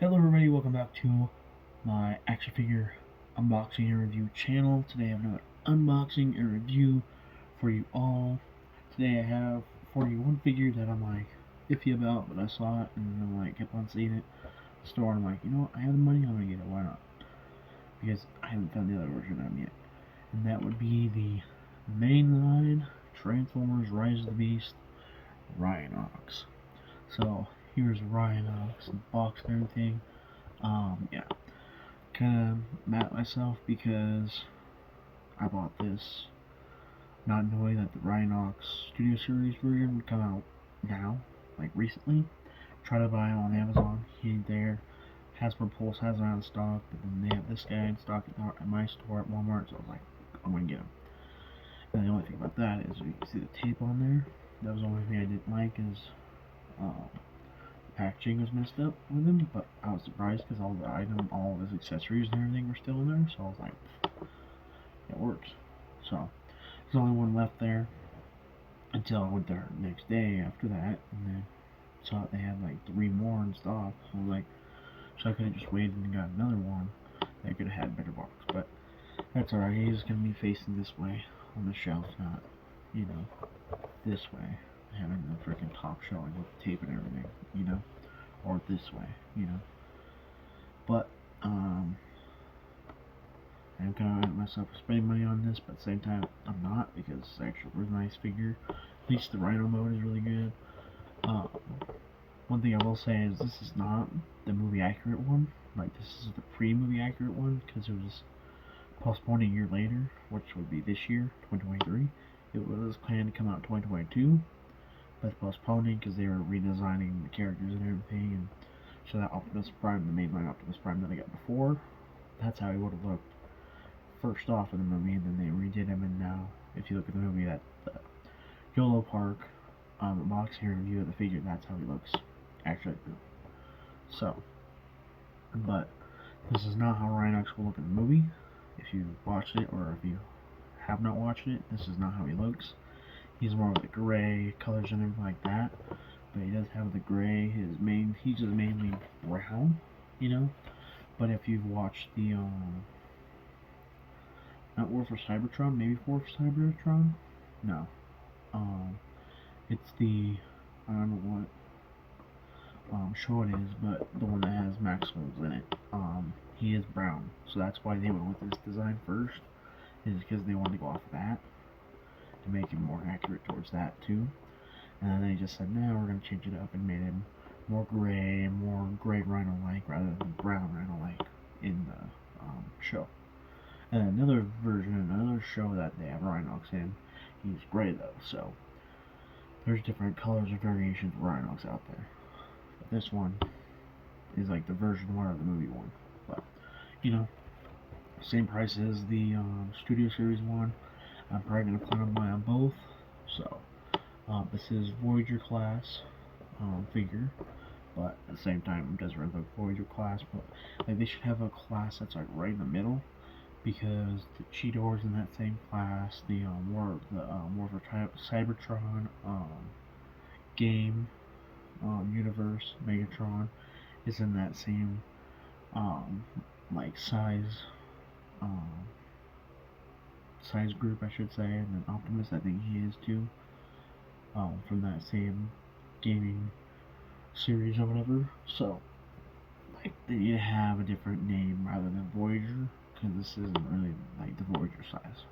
Hello everybody, welcome back to my action figure unboxing and review channel. Today I have another unboxing and review for you all. Today I have for you one figure that I'm like iffy about, but I saw it and I'm like kept on seeing it at the store and I'm like, you know what, I have the money, I'm gonna get it, why not? Because I haven't found the other version of them yet. And that would be the Mainline Transformers Rise of the Beast Rhinox. So here's Rhinox, the box and everything. Yeah, kind of mad at myself because I bought this not knowing that the Rhinox Studio Series version would come out now, like recently. Try to buy it on Amazon, he ain't there. Hasbro Pulse has it on stock, but then they have this guy in stock at my store at Walmart, so I was like, I'm gonna get him. And the only thing about that is you can see the tape on there. That was the only thing I didn't like is packaging was messed up with him, but I was surprised because all of his accessories and everything were still in there, so I was like, it works. So, there's only one left there until I went there next day after that, and then saw they had like 3 more in stock, so I was like, so I could have just waited and got another one that could have had a better box, but that's alright, he's going to be facing this way on the shelf, not, this way, having the freaking top showing with the tape and everything, or this way. But, I'm kind of mad at myself for spending money on this, but at the same time, I'm not, because it's actually a really nice figure. At least the Rhino mode is really good. One thing I will say is this is not the movie accurate one. Like, this is the pre-movie accurate one, because it was postponed a year later, which would be this year, 2023. It was planned to come out in 2022, but it's postponing because they were redesigning the characters and everything, and so that Optimus Prime, the mainline Optimus Prime that I got before, that's how he would have looked first off in the movie, and then they redid him, and now, if you look at the movie, that the YOLO Park boxing review of the figure, that's how he looks actually. So, but this is not how Rhinox will look in the movie. If you watched it, or if you have not watched it, this is not how he looks. He's more of the gray colors and everything like that, but he does have the gray. He's just mainly brown, But if you've watched the not War for Cybertron, maybe War for Cybertron, no, it's the I don't know what show it is, but the one that has Maximals in it. He is brown, so that's why they went with this design first, is because they wanted to go off of that to make him more accurate towards that too. And then they just said, no, we're going to change it up and made him more gray Rhino-like rather than brown Rhino-like in the show. And another version, another show that they have Rhinox in, he's gray though, so there's different colors or variations of Rhinox out there. But this one is like the version 1 of the movie one. But, same price as the Studio Series one. I'm probably going to plan on buying both. So, this is Voyager class figure, but at the same time, it doesn't really look Voyager class, but like they should have a class that's like right in the middle, because the Cheetor's in that same class, the War for Cybertron game universe, Megatron is in that same like size group, I should say, and then Optimus, I think he is too, from that same gaming series or whatever. So, like, they need to have a different name rather than Voyager, because this isn't really like the Voyager size.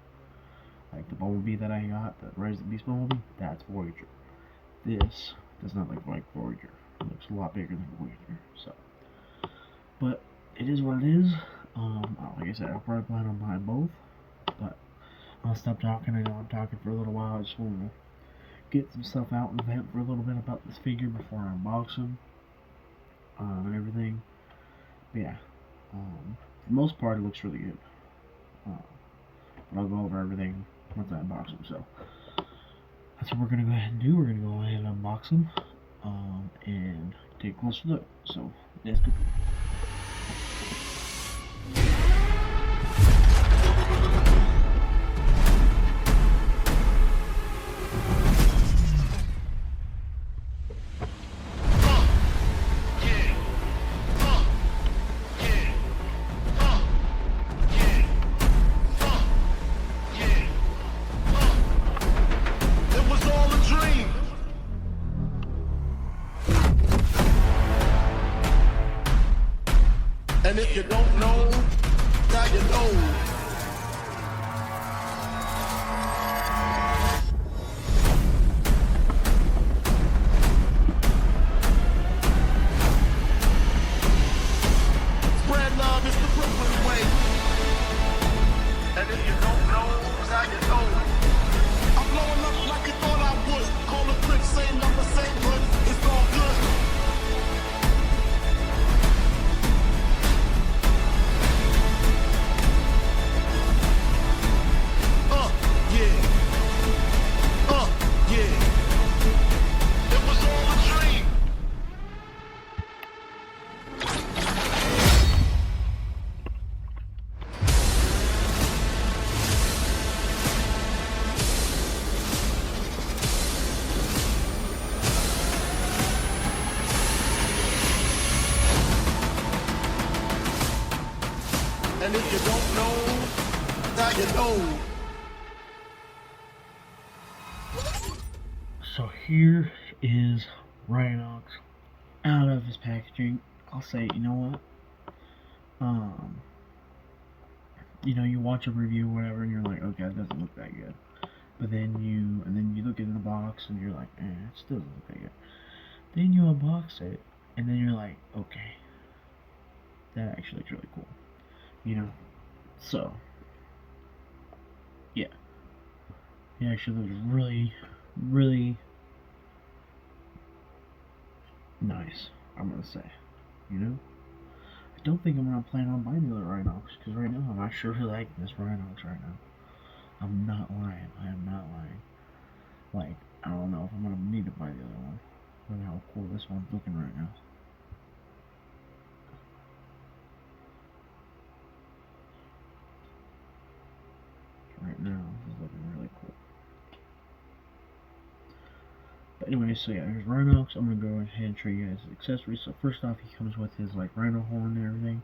Like the Bumblebee that I got, the Rise of the Beast Bumblebee, that's Voyager. This does not look like Voyager. It looks a lot bigger than Voyager. So, but it is what it is. Like I said, I'll probably plan on buying both, but I'll stop talking. I know I'm talking for a little while. I just want to get some stuff out and vent for a little bit about this figure before I unbox him and everything. But yeah, for the most part, it looks really good. But I'll go over everything once I unbox him. So that's what we're gonna go ahead and do. We're gonna go ahead and unbox him and take a closer look. So let's go. And if you don't know, now you know. Spread love is the Brooklyn way. And if you don't know, now you know. I'm blowing up like you thought I would. Call a click, same number, same hood. It's all good. Yeah. It was all a dream. And if you don't know, now you know. So here is Rhinox out of his packaging. I'll say, you know what? You watch a review or whatever, and you're like, okay, it doesn't look that good. But then you look in the box, and you're like, it still doesn't look that good. Then you unbox it, and then you're like, okay, that actually looks really cool. So yeah, it actually looks really, really nice, I'm gonna say. I don't think I'm gonna plan on buying the other Rhinox, because right now I'm actually really liking this Rhinox right now. I'm not lying. I am not lying. Like, I don't know if I'm gonna need to buy the other one. Look at how cool this one's looking right now. Right now, this is looking really cool. But anyway, so yeah, there's Rhinox. I'm gonna go ahead and show you guys his accessories. So first off, he comes with his like rhino horn and everything,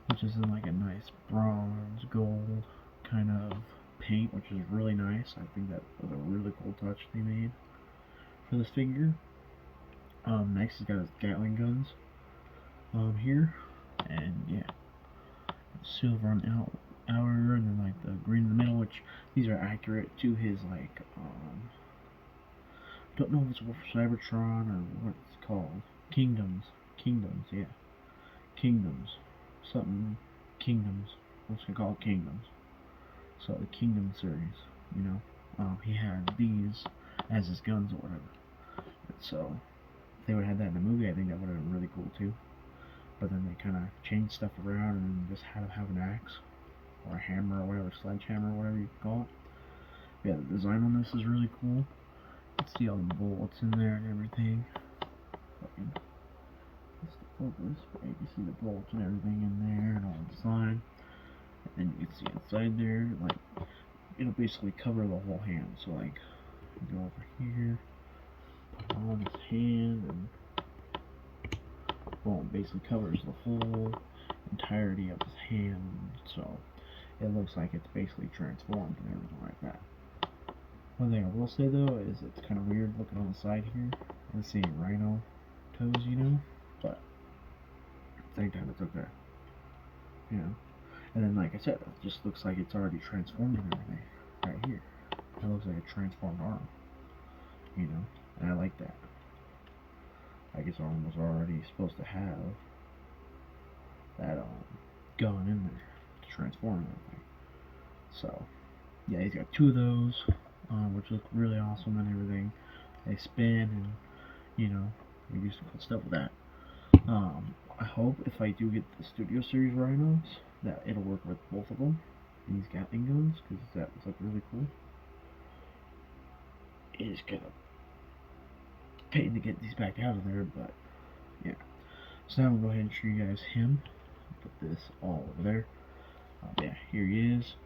which is in like a nice bronze gold kind of paint, which is really nice. I think that was a really cool touch they made for this figure. Next, he's got his Gatling guns here, and yeah, silver on outer, and then like the green in the middle, which these are accurate to his like don't know if it's Cybertron or what it's called. Kingdoms, yeah. Kingdoms. Something. Kingdoms. What's it called? Kingdoms. So the Kingdom series, he had these as his guns or whatever. So if they would have had that in the movie, I think that would have been really cool too. But then they kind of changed stuff around and just had him have an axe or a hammer or whatever, sledgehammer or whatever you call it. But yeah, the design on this is really cool. You can see all the bullets in there and everything. That's the focus, but you can see the bullets and everything in there and all the design. And then you can see inside there, like, it'll basically cover the whole hand. So like, you go over here, put on his hand, and boom, basically covers the whole entirety of his hand. So it looks like it's basically transformed and everything like that. One thing I will say though is it's kind of weird looking on the side here and seeing rhino toes, but at the same time it's okay, And then, like I said, it just looks like it's already transformed and everything right here. It looks like a transformed arm, and I like that. Like his arm was already supposed to have that gun in there to transform everything. So yeah, he's got two of those. Which look really awesome and everything. They spin and, we do some cool stuff with that. I hope if I do get the Studio Series Rhinos that it'll work with both of them, these Gatling guns, because that would look really cool. It is kind of pain to get these back out of there, but yeah. So now I'm going to go ahead and show you guys him. Put this all over there. Yeah, here he is.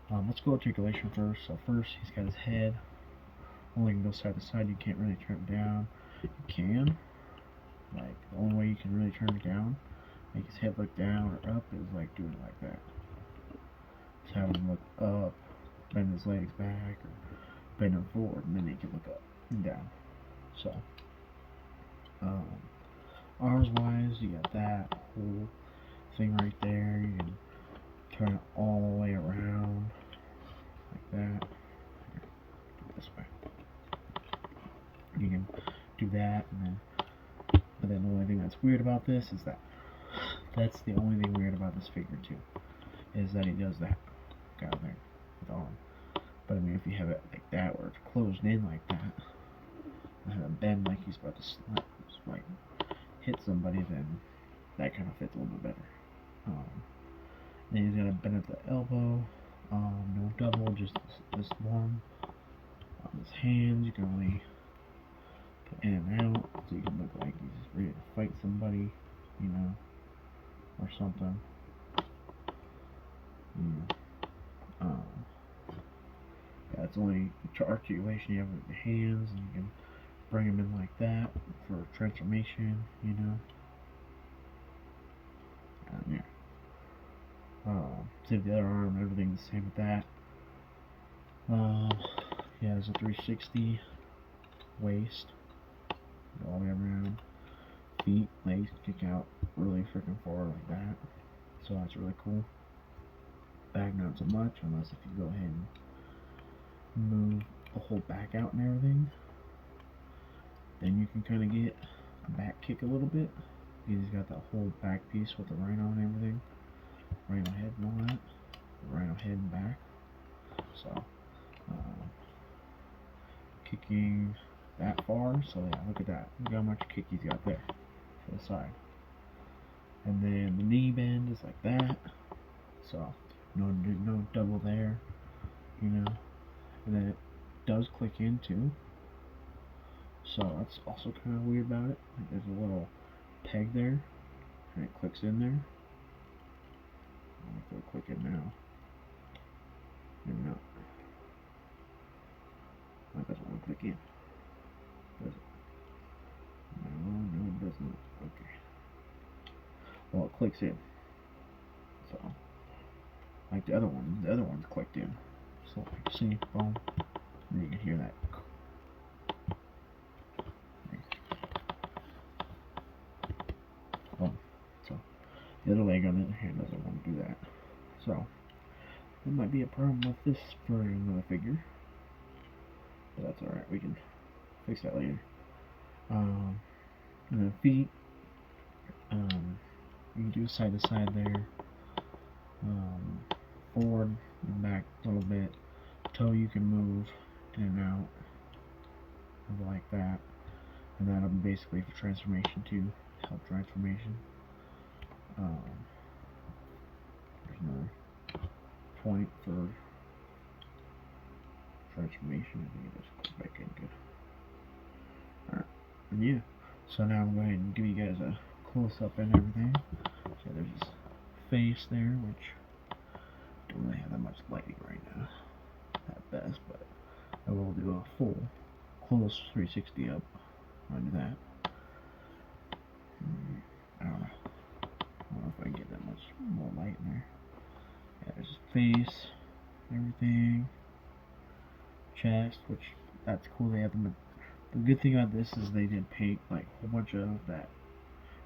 Let's go articulation first. So first, he's got his head. Only can go side to side. You can't really turn it down. You can. Like, the only way you can really turn it down, make his head look down or up, is like doing it like that. Just have him look up, bend his legs back, or bend them forward, and then he can look up and down. So, arms wise, you got that whole thing right there. You can turn it all the way around like that. This way. You can do that, and then, but then the only thing that's weird about this is that's the only thing weird about this figure too, is that he does that guy there with the arm. But I mean, if you have it like that, where it's closed in like that, and have it bend like he's about to like hit somebody, then that kind of fits a little bit better. Then he's got a bend at the elbow, no double, just this one. On his hands, you can only put in and out, so you can look like he's ready to fight somebody, you know, or something. Yeah, it's only articulation you have with your hands, and you can bring them in like that for transformation, you know. Yeah. Same with the other arm, everything's the same with that. Yeah, it's a 360 waist, all the way around. Feet, legs kick out really freaking forward like that, so that's really cool. Back not so much, unless if you go ahead and move the whole back out and everything, then you can kind of get a back kick a little bit, because he's got that whole back piece with the rhino and everything, rhino head and all that, the rhino head and back. So kicking that far, so yeah, look at that, look how much kick he's got there for the side. And then the knee bend is like that, so no double there, you know. And then it does click in too, so that's also kind of weird about it. Like there's a little peg there, and it clicks in there. I don't know if it'll click in now. Maybe not. That doesn't want to click in, does it? No, it does not. Okay. Well, it clicks in. So, like the other one's clicked in. So, see, boom. And you can hear that. Boom. So, the other leg on the other hand doesn't want to do that. So, there might be a problem with this for another figure. But that's alright, we can fix that later. And the feet, you can do side to side there, forward and back a little bit. Toe you can move in and out, like that, and that'll be basically for transformation too, help transformation. There's another point for transformation. I think it just click back in good. Alright, and yeah, so now I'm going to give you guys a close-up and everything. So there's his face there, which don't really have that much lighting right now at best, but I will do a full close 360 up on that. I don't know if I can get that much more light in there. Yeah, there's his face, everything, chest, which that's cool. They have them. The good thing about this is they did paint like a whole bunch of that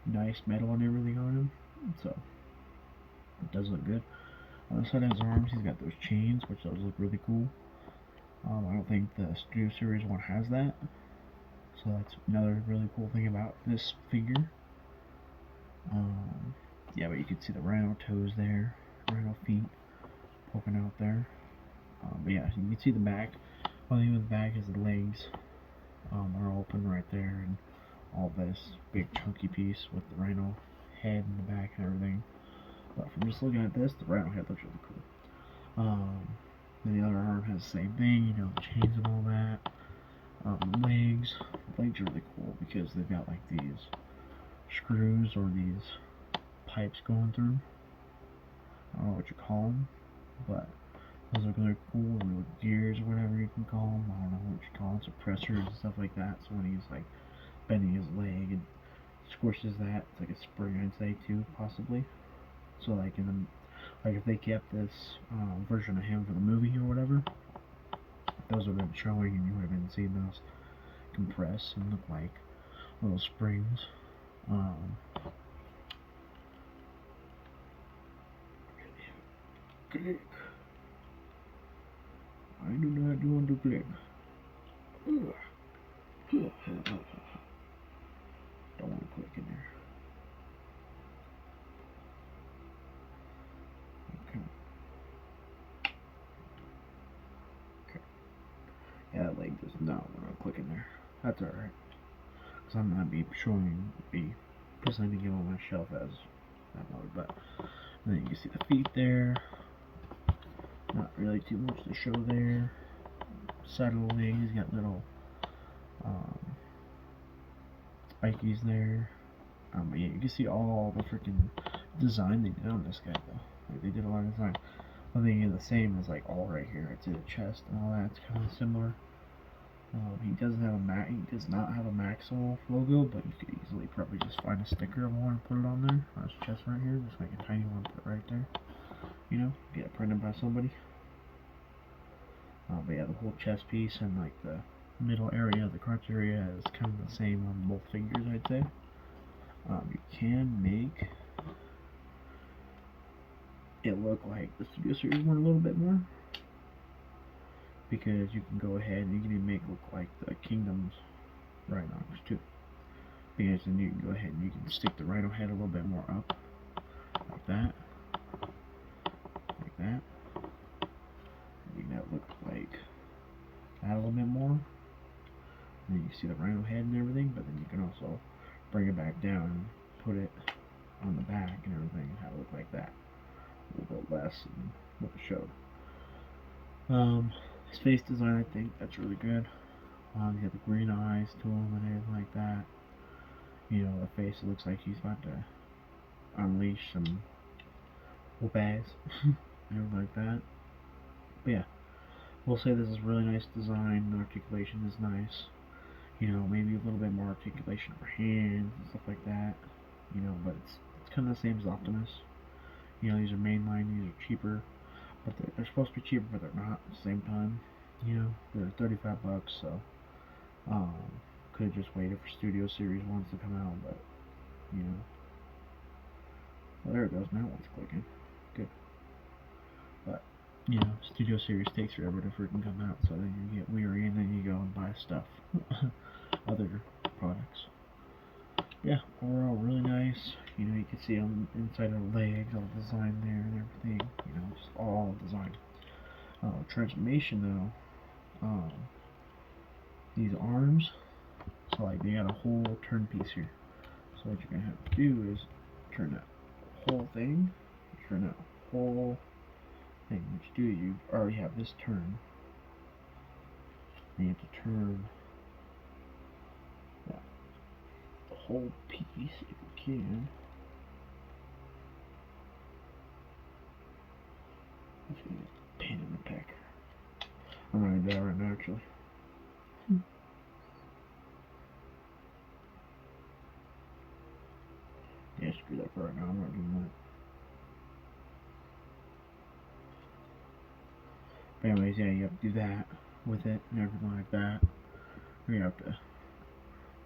nice metal and everything on him, so it does look good. On the side of his arms, he's got those chains, which does look really cool. I don't think the Studio Series one has that, so that's another really cool thing about this figure. Yeah, but you can see the rhino toes there, rhino feet poking out there. But yeah, you can see the back. Only thing with the back is the legs are open right there, and all this big chunky piece with the rhino head in the back and everything. But from just looking at this, the rhino head looks really cool. Then the other arm has the same thing, you know, the chains and all that. Legs are really cool because they've got like these screws or these pipes going through. I don't know what you call them, but those look really cool, or gears or whatever you can call them. I don't know what you call them, suppressors and stuff like that. So when he's like bending his leg and squishes that, it's like a spring, I'd say too, possibly. So like like if they kept this version of him for the movie or whatever, those would have been showing, and you would have been seeing those compress and look like little springs. Click. I do not want to click. Don't want to click in there. Okay. Yeah, that leg does not want to click in there. That's alright. Because I'm not be presenting it on my shelf as that mode, but and then you can see the feet there. Not really too much to show there. Side of the leg, he's got little spikies there. But yeah, you can see all the freaking design they did on this guy though. Like, they did a lot of design. One thing is the same as like all right here. It's in the chest and all that. It's kind of similar. He does not have a Maximal logo, but you could easily probably just find a sticker of one and put it on there on his chest right here. Just make a tiny one, put it right there. You know, get it printed by somebody. But yeah, the whole chest piece and like the middle area, the crotch area, is kind of the same on both figures, I'd say. You can make it look like the Studio Series one a little bit more, because you can go ahead and you can even make it look like the Kingdom's Rhinox too. Because then you can go ahead and you can stick the Rhino head a little bit more up, like that, like that. You can have it look like that a little bit more. And then you see the Rhino head and everything, but then you can also bring it back down and put it on the back and everything and have it look like that. A little bit less than what it showed. His face design, I think that's really good. He's got the green eyes to him and everything like that. You know, the face, it looks like he's about to unleash some whoop ass. Everything like that. But yeah, we'll say this is really nice design. The articulation is nice. You know, maybe a little bit more articulation for hands and stuff like that. You know, but it's kind of the same as Optimus. You know, these are mainline, these are cheaper. But they're supposed to be cheaper, but they're not at the same time. You know, they're 35 bucks, so could have just waited for Studio Series ones to come out, but you know. Well, there it goes. Now it's clicking. Good. But you know, Studio Series takes forever to freaking come out, so then you get weary and then you go and buy stuff, other products. Yeah, overall really nice. You know, you can see on the inside of the legs, all the design there and everything. You know, just all design. Transformation though, these arms, so like they got a whole turn piece here. So what you're gonna have to do is turn that whole thing, turn that whole thing. What you do, you already have this turn. And you have to turn that the whole piece if you can. Pain in the peck. I'm gonna do that right now, actually. Yeah, screw that for right now. I'm not doing that. But anyways, yeah, you have to do that with it and everything like that. You have to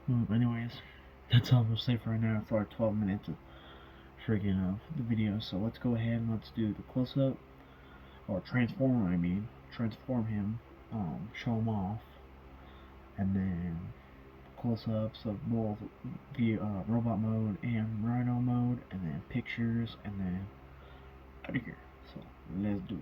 move. Anyways, that's all I'm gonna say for right now. It's like 12 minutes of friggin' the video. So let's go ahead and let's do the close up. Or transform, I mean. Transform him. Show him off. And then close-ups of both the robot mode and Rhino mode. And then pictures. And then out of here. So let's do it.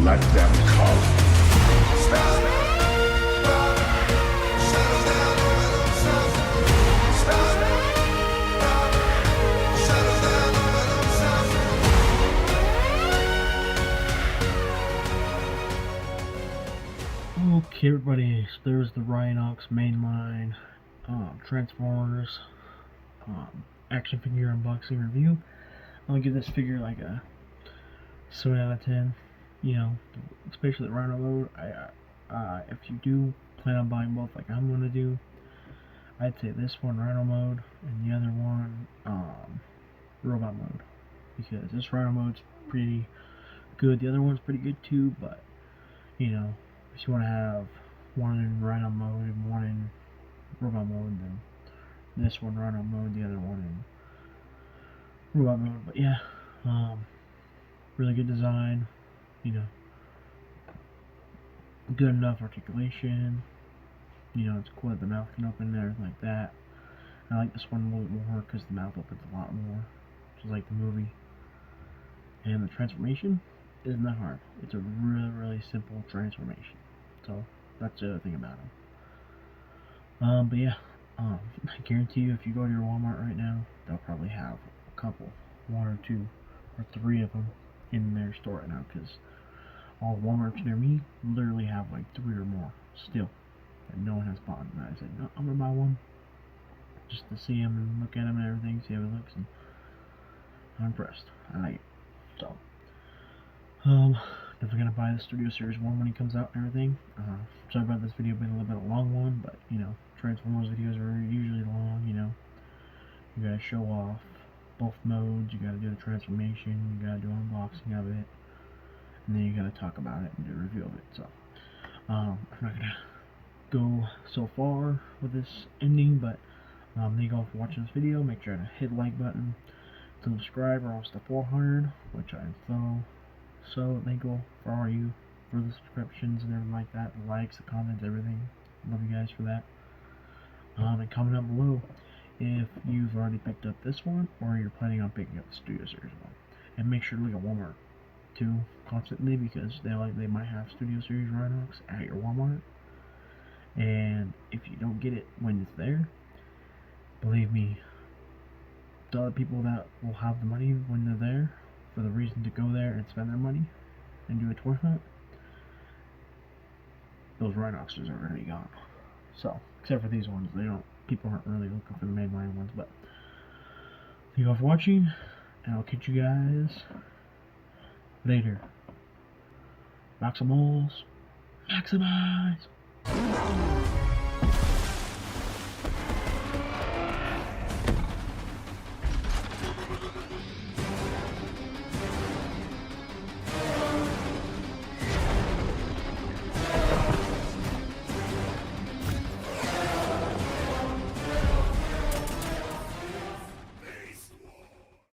Let them come. Okay, everybody, so there's the Rhinox Mainline Transformers action figure unboxing review. I'll give this figure like a 7 out of 10. You know, especially the Rhino mode. If you do plan on buying both, like I'm gonna do, I'd say this one Rhino mode and the other one robot mode, because this Rhino mode's pretty good. The other one's pretty good too, but you know, if you want to have one in Rhino mode and one in robot mode, then this one Rhino mode, the other one in robot mode. But yeah, really good design, you know, good enough articulation, you know, it's cool that the mouth can open and everything like that. I like this one a little bit more because the mouth opens a lot more, just like the movie. And the transformation isn't that hard. It's a really simple transformation. So that's the other thing about them. But yeah, I guarantee you if you go to your Walmart right now, they'll probably have a couple, one or two or three of them in their store right now, because all the Walmarts near me literally have like 3 or more still that no one has bought. And I said, no, I'm gonna buy one just to see them and look at them and everything, see how it looks, and I'm impressed. I like it. So definitely gonna buy the Studio Series 1 when it comes out and everything. Sorry about this video being a little bit a long one, but you know, Transformers videos are usually long, you know. You gotta show off both modes, you gotta do the transformation, you gotta do unboxing of it, and then you gotta talk about it and do a review of it. So I'm not gonna go so far with this ending, but thank you all for watching this video. Make sure to hit the like button, subscribe, or else to 400, which I'm so thankful for all you for the subscriptions and everything like that, the likes, the comments, everything. Love you guys for that. And comment down below if you've already picked up this one or you're planning on picking up the Studio Series 1. And make sure to look at Walmart too constantly, because they might have Studio Series Rhinox at your Walmart. And if you don't get it when it's there, believe me, the other people that will have the money when they're there, for the reason to go there and spend their money and do a toy hunt, those Rhinoxes are going to be gone. So, except for these ones, people aren't really looking for the mainline ones. But thank you all for watching, and I'll catch you guys later. Maximals, maximize.